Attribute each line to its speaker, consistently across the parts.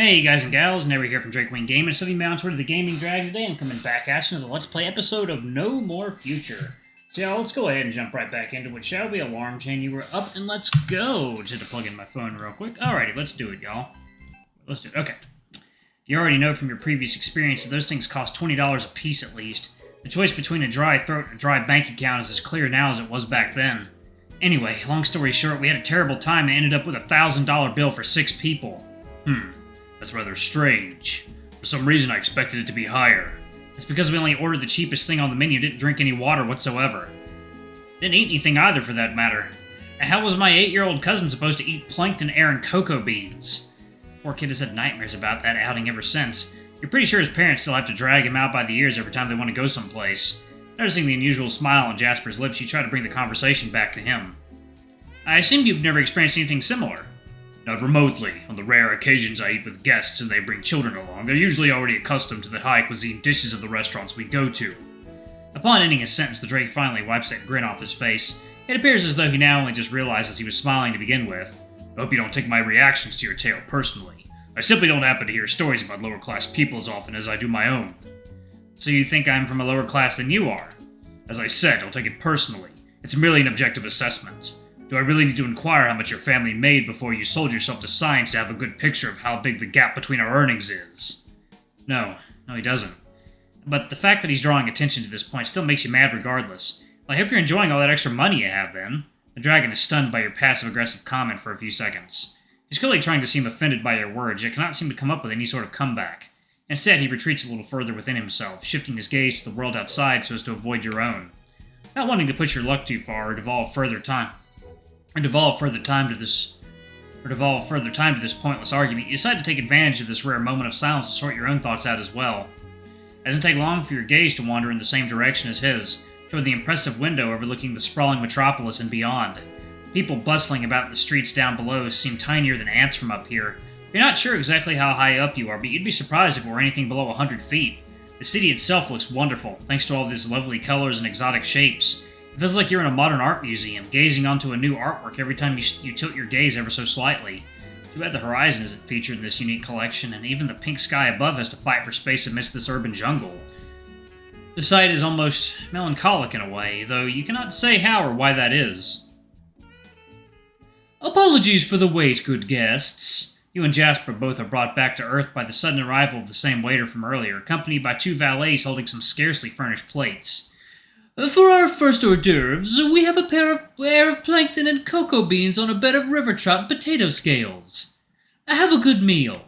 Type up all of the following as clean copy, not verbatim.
Speaker 1: Hey guys and gals, Never here from Drake Wing Gaming, sending me on Twitter the Gaming Drag. Today I'm coming back at you with a Let's Play episode of No More Future. So y'all, let's go ahead and jump right back into it, shall we? Alarm chain, you were up, and let's go! Just had to plug in my phone real quick. Alrighty, let's do it, y'all. Let's do it. Okay. You already know from your previous experience that those things cost $20 a piece at least. The choice between a dry throat and a dry bank account is as clear now as it was back then. Anyway, long story short, we had a terrible time and ended up with a $1,000 bill for 6 people. That's rather strange. For some reason I expected it to be higher. It's because we only ordered the cheapest thing on the menu, didn't drink any water whatsoever. Didn't eat anything either, for that matter. And how was my 8-year-old cousin supposed to eat plankton, air, and cocoa beans? Poor kid has had nightmares about that outing ever since. You're pretty sure his parents still have to drag him out by the ears every time they want to go someplace. Noticing the unusual smile on Jasper's lips, you try to bring the conversation back to him. I assume you've never experienced anything similar. Not remotely. On the rare occasions I eat with guests and they bring children along, they're usually already accustomed to the high cuisine dishes of the restaurants we go to. Upon ending his sentence, the Drake finally wipes that grin off his face. It appears as though he now only just realizes he was smiling to begin with. I hope you don't take my reactions to your tale personally. I simply don't happen to hear stories about lower-class people as often as I do my own. So you think I'm from a lower class than you are? As I said, don't take it personally. It's merely an objective assessment. Do I really need to inquire how much your family made before you sold yourself to science to have a good picture of how big the gap between our earnings is? No, he doesn't. But the fact that he's drawing attention to this point still makes you mad regardless. Well, I hope you're enjoying all that extra money you have, then. The dragon is stunned by your passive-aggressive comment for a few seconds. He's clearly trying to seem offended by your words, yet cannot seem to come up with any sort of comeback. Instead, he retreats a little further within himself, shifting his gaze to the world outside so as to avoid your own. Not wanting to push your luck too far or devolve further time to this pointless argument, you decide to take advantage of this rare moment of silence to sort your own thoughts out as well. It doesn't take long for your gaze to wander in the same direction as his, toward the impressive window overlooking the sprawling metropolis and beyond. People bustling about in the streets down below seem tinier than ants from up here. You're not sure exactly how high up you are, but you'd be surprised if it were anything below 100 feet. The city itself looks wonderful, thanks to all these lovely colors and exotic shapes. It feels like you're in a modern art museum, gazing onto a new artwork every time you tilt your gaze ever so slightly. Too bad the horizon isn't featured in this unique collection, and even the pink sky above has to fight for space amidst this urban jungle. The sight is almost melancholic in a way, though you cannot say how or why that is. Apologies for the wait, good guests. You and Jasper both are brought back to Earth by the sudden arrival of the same waiter from earlier, accompanied by 2 valets holding some scarcely furnished plates. For our first hors d'oeuvres, we have a pair of plankton and cocoa beans on a bed of river trout and potato scales. Have a good meal.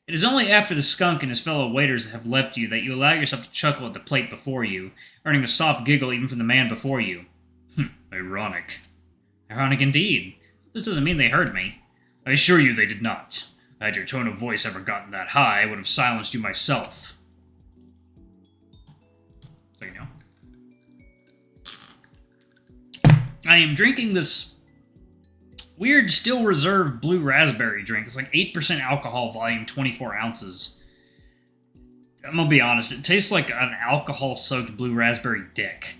Speaker 1: It is only after the skunk and his fellow waiters have left you that you allow yourself to chuckle at the plate before you, earning a soft giggle even from the man before you. Ironic. Ironic indeed. This doesn't mean they heard me. I assure you they did not. Had your tone of voice ever gotten that high, I would have silenced you myself. So you know. I am drinking this weird still reserve blue raspberry drink. It's like 8% alcohol volume, 24 ounces. I'm gonna be honest, it tastes like an alcohol-soaked blue raspberry dick.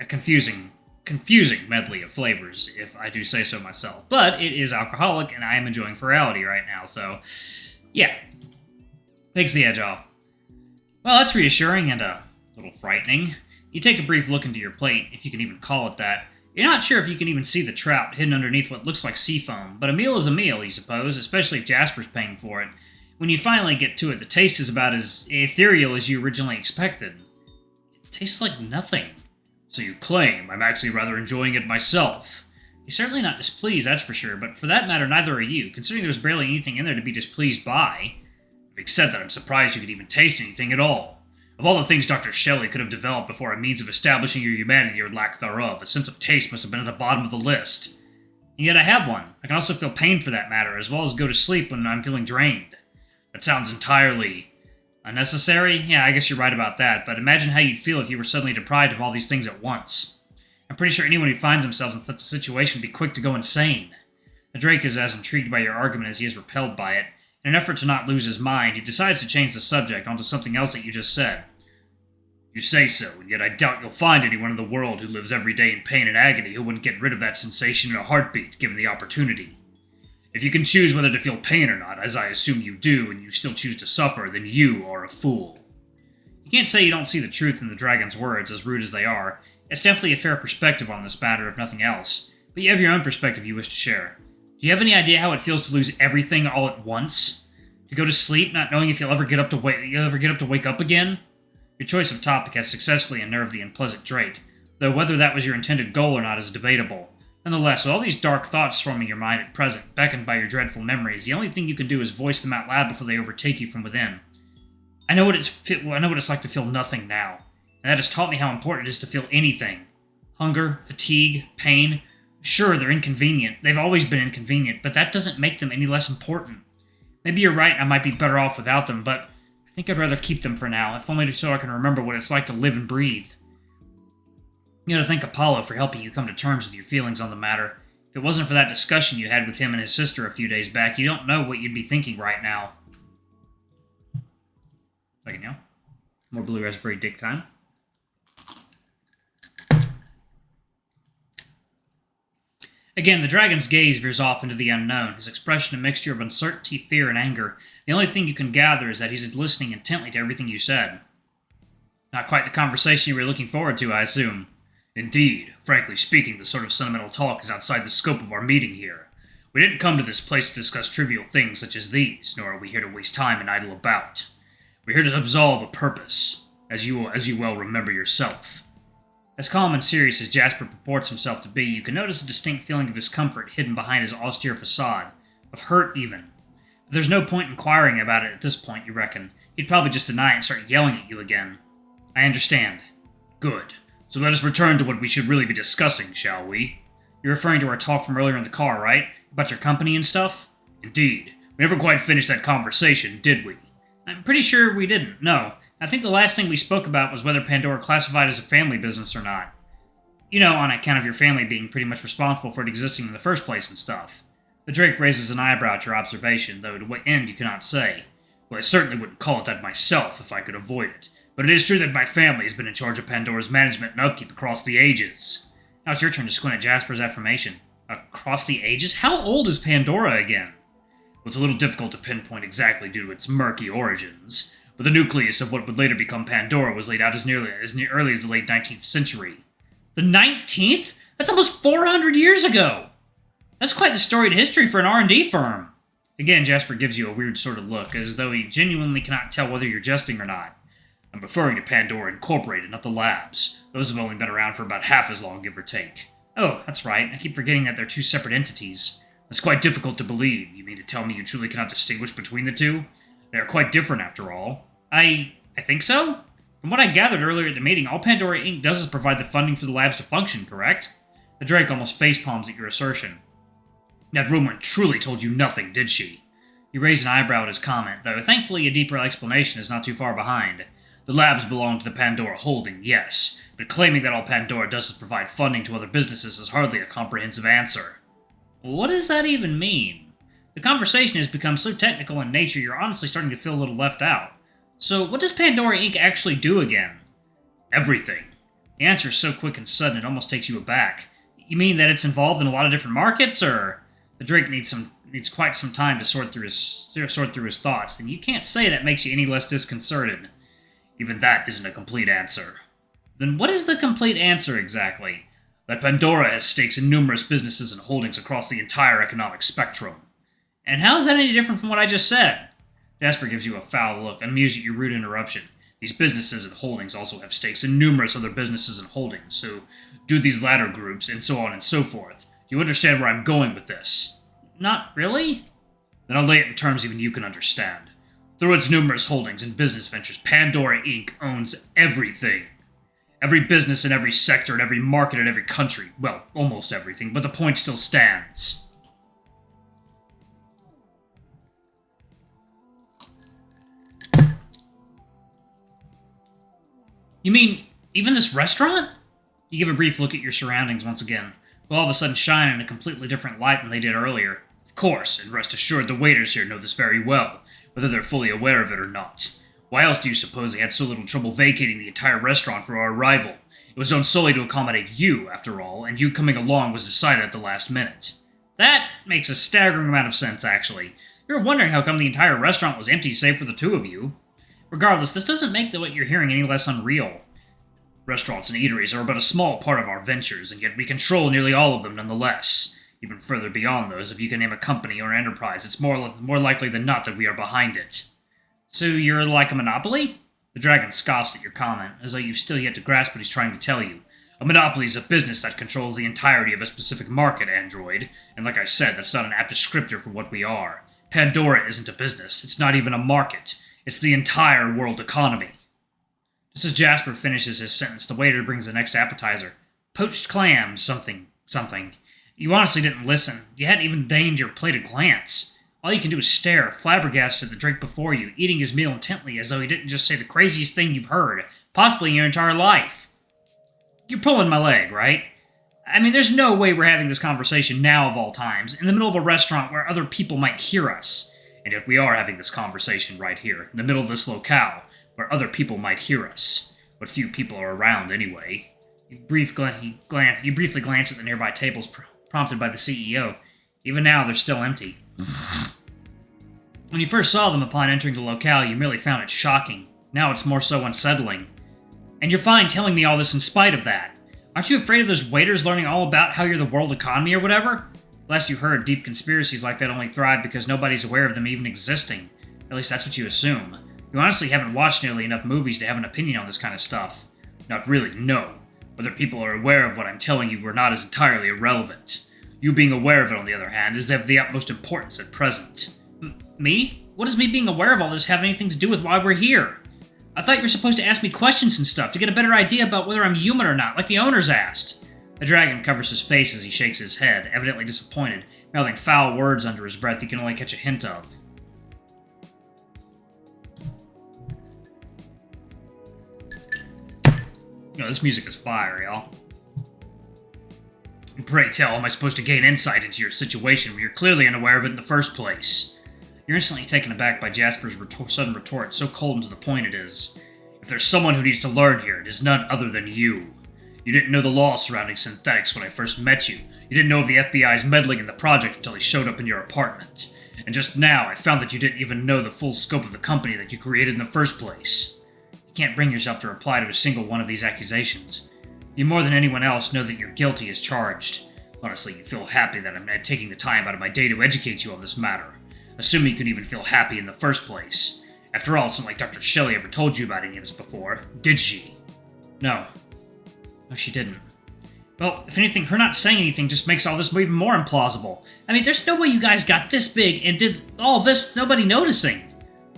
Speaker 1: A confusing medley of flavors, if I do say so myself. But it is alcoholic, and I am enjoying virality right now, so yeah. Takes the edge off. Well, that's reassuring and a little frightening. You take a brief look into your plate, if you can even call it that. You're not sure if you can even see the trout hidden underneath what looks like sea foam, but a meal is a meal, you suppose, especially if Jasper's paying for it. When you finally get to it, the taste is about as ethereal as you originally expected. It tastes like nothing. So you claim. I'm actually rather enjoying it myself. You're certainly not displeased, that's for sure, but for that matter, neither are you, considering there's barely anything in there to be displeased by. Having said that, I'm surprised you could even taste anything at all. Of all the things Dr. Shelley could have developed before a means of establishing your humanity or lack thereof, a sense of taste must have been at the bottom of the list. And yet I have one. I can also feel pain for that matter, as well as go to sleep when I'm feeling drained. That sounds entirely unnecessary? Yeah, I guess you're right about that, but imagine how you'd feel if you were suddenly deprived of all these things at once. I'm pretty sure anyone who finds themselves in such a situation would be quick to go insane. The Drake is as intrigued by your argument as he is repelled by it. In an effort to not lose his mind, he decides to change the subject onto something else that you just said. You say so, and yet I doubt you'll find anyone in the world who lives every day in pain and agony who wouldn't get rid of that sensation in a heartbeat, given the opportunity. If you can choose whether to feel pain or not, as I assume you do, and you still choose to suffer, then you are a fool. You can't say you don't see the truth in the dragon's words, as rude as they are. It's definitely a fair perspective on this matter, if nothing else. But you have your own perspective you wish to share. Do you have any idea how it feels to lose everything all at once? To go to sleep, not knowing if you'll ever get up to wake up again? Your choice of topic has successfully unnerved the unpleasant Drake, though whether that was your intended goal or not is debatable. Nonetheless, with all these dark thoughts swarming your mind at present, beckoned by your dreadful memories, the only thing you can do is voice them out loud before they overtake you from within. I know what it's like to feel nothing now, and that has taught me how important it is to feel anything. Hunger, fatigue, pain. Sure, they're inconvenient. They've always been inconvenient, but that doesn't make them any less important. Maybe you're right, I might be better off without them, but I think I'd rather keep them for now, if only so I can remember what it's like to live and breathe. You gotta thank Apollo for helping you come to terms with your feelings on the matter. If it wasn't for that discussion you had with him and his sister a few days back, you don't know what you'd be thinking right now. Second now. More blue raspberry dick time. Again, the dragon's gaze veers off into the unknown, his expression a mixture of uncertainty, fear, and anger. The only thing you can gather is that he's listening intently to everything you said. Not quite the conversation you were looking forward to, I assume. Indeed, frankly speaking, the sort of sentimental talk is outside the scope of our meeting here. We didn't come to this place to discuss trivial things such as these, nor are we here to waste time and idle about. We're here to absolve a purpose, as you well remember yourself. As calm and serious as Jasper purports himself to be, you can notice a distinct feeling of discomfort hidden behind his austere facade, of hurt even. But there's no point inquiring about it at this point, you reckon. He'd probably just deny it and start yelling at you again. I understand. Good. So let us return to what we should really be discussing, shall we? You're referring to our talk from earlier in the car, right? About your company and stuff? Indeed. We never quite finished that conversation, did we? I'm pretty sure we didn't, no. I think the last thing we spoke about was whether Pandora classified as a family business or not. You know, on account of your family being pretty much responsible for it existing in the first place and stuff. The Drake raises an eyebrow at your observation, though to what end you cannot say. Well, I certainly wouldn't call it that myself if I could avoid it. But it is true that my family has been in charge of Pandora's management and upkeep across the ages. Now it's your turn to squint at Jasper's affirmation. Across the ages? How old is Pandora again? Well, it's a little difficult to pinpoint exactly due to its murky origins, but the nucleus of what would later become Pandora was laid out as early as the late 19th century. The 19th? That's almost 400 years ago! That's quite the storied history for an R&D firm. Again, Jasper gives you a weird sort of look, as though he genuinely cannot tell whether you're jesting or not. I'm referring to Pandora Incorporated, not the labs. Those have only been around for about half as long, give or take. Oh, that's right. I keep forgetting that they're two separate entities. That's quite difficult to believe. You mean to tell me you truly cannot distinguish between the two? They are quite different, after all. I think so? From what I gathered earlier at the meeting, all Pandora Inc. does is provide the funding for the labs to function, correct? The Drake almost facepalms at your assertion. That rumor truly told you nothing, did she? He raised an eyebrow at his comment, though thankfully a deeper explanation is not too far behind. The labs belong to the Pandora Holding, yes, but claiming that all Pandora does is provide funding to other businesses is hardly a comprehensive answer. What does that even mean? The conversation has become so technical in nature you're honestly starting to feel a little left out. So what does Pandora Inc. actually do again? Everything. The answer is so quick and sudden it almost takes you aback. You mean that it's involved in a lot of different markets, or...? The Drake needs quite some time to sort through his thoughts, and you can't say that makes you any less disconcerted. Even that isn't a complete answer. Then what is the complete answer exactly? That Pandora has stakes in numerous businesses and holdings across the entire economic spectrum. And how is that any different from what I just said? Jasper gives you a foul look, amused at your rude interruption. These businesses and holdings also have stakes in numerous other businesses and holdings, so do these latter groups, and so on and so forth. Do you understand where I'm going with this? Not really? Then I'll lay it in terms even you can understand. Through its numerous holdings and business ventures, Pandora Inc. owns everything. Every business in every sector, in every market, in every country. Well, almost everything, but the point still stands. You mean, even this restaurant? You give a brief look at your surroundings once again, will all of a sudden shine in a completely different light than they did earlier. Of course, and rest assured the waiters here know this very well, whether they're fully aware of it or not. Why else do you suppose they had so little trouble vacating the entire restaurant for our arrival? It was done solely to accommodate you, after all, and you coming along was decided at the last minute. That makes a staggering amount of sense, actually. You were wondering how come the entire restaurant was empty save for the two of you. Regardless, this doesn't make what you're hearing any less unreal. Restaurants and eateries are but a small part of our ventures, and yet we control nearly all of them nonetheless. Even further beyond those, if you can name a company or an enterprise, it's more likely than not that we are behind it. So you're like a monopoly? The dragon scoffs at your comment, as though you've still yet to grasp what he's trying to tell you. A monopoly is a business that controls the entirety of a specific market, android, and like I said, that's not an apt descriptor for what we are. Pandora isn't a business, it's not even a market. It's the entire world economy. Just as Jasper finishes his sentence, the waiter brings the next appetizer. Poached clams, something. You honestly didn't listen. You hadn't even deigned your plate a glance. All you can do is stare, flabbergasted at the drink before you, eating his meal intently as though he didn't just say the craziest thing you've heard, possibly in your entire life. You're pulling my leg, right? I mean, there's no way we're having this conversation now of all times, in the middle of a restaurant where other people might hear us. And yet we are having this conversation right here, in the middle of this locale, where other people might hear us. But few people are around anyway. You briefly glance at the nearby tables prompted by the CEO. Even now, they're still empty. When you first saw them upon entering the locale, you merely found it shocking. Now it's more so unsettling. And you're fine telling me all this in spite of that. Aren't you afraid of those waiters learning all about how you're the world economy or whatever? Last you heard, deep conspiracies like that only thrive because nobody's aware of them even existing. At least that's what you assume. You honestly haven't watched nearly enough movies to have an opinion on this kind of stuff. Not really, no. Whether people are aware of what I'm telling you or not is entirely irrelevant. You being aware of it, on the other hand, is of the utmost importance at present. Me? What does me being aware of all this have anything to do with why we're here? I thought you were supposed to ask me questions and stuff to get a better idea about whether I'm human or not, like the owners asked. The dragon covers his face as he shakes his head, evidently disappointed, mouthing foul words under his breath you can only catch a hint of. This music is fire, y'all. Pray tell, how am I supposed to gain insight into your situation when you're clearly unaware of it in the first place? You're instantly taken aback by Jasper's sudden retort, so cold and to the point it is. If there's someone who needs to learn here, it is none other than you. You didn't know the laws surrounding synthetics when I first met you. You didn't know of the FBI's meddling in the project until he showed up in your apartment. And just now, I found that you didn't even know the full scope of the company that you created in the first place. You can't bring yourself to reply to a single one of these accusations. You more than anyone else know that you're guilty as charged. Honestly, you feel happy that I'm taking the time out of my day to educate you on this matter. Assuming you could even feel happy in the first place. After all, it's not like Dr. Shelley ever told you about any of this before, did she? No. No, she didn't. Well, if anything, her not saying anything just makes all this even more implausible. I mean, there's no way you guys got this big and did all this with nobody noticing.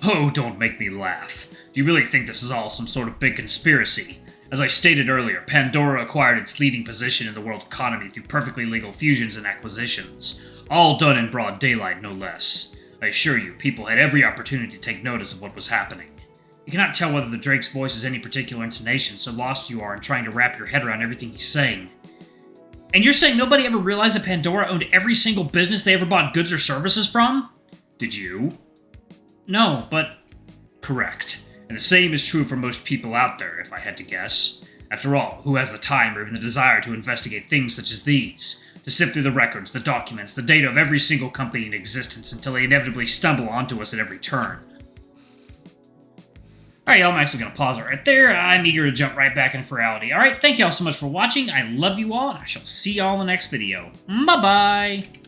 Speaker 1: Oh, don't make me laugh. Do you really think this is all some sort of big conspiracy? As I stated earlier, Pandora acquired its leading position in the world economy through perfectly legal fusions and acquisitions. All done in broad daylight, no less. I assure you, people had every opportunity to take notice of what was happening. You cannot tell whether the Drake's voice is any particular intonation, so lost you are in trying to wrap your head around everything he's saying. And you're saying nobody ever realized that Pandora owned every single business they ever bought goods or services from? Did you? No, but... Correct. And the same is true for most people out there, if I had to guess. After all, who has the time or even the desire to investigate things such as these? To sift through the records, the documents, the data of every single company in existence until they inevitably stumble onto us at every turn. Alright, y'all, I'm actually going to pause it right there. I'm eager to jump right back into reality. Alright, thank y'all so much for watching. I love you all, and I shall see y'all in the next video. Bye-bye!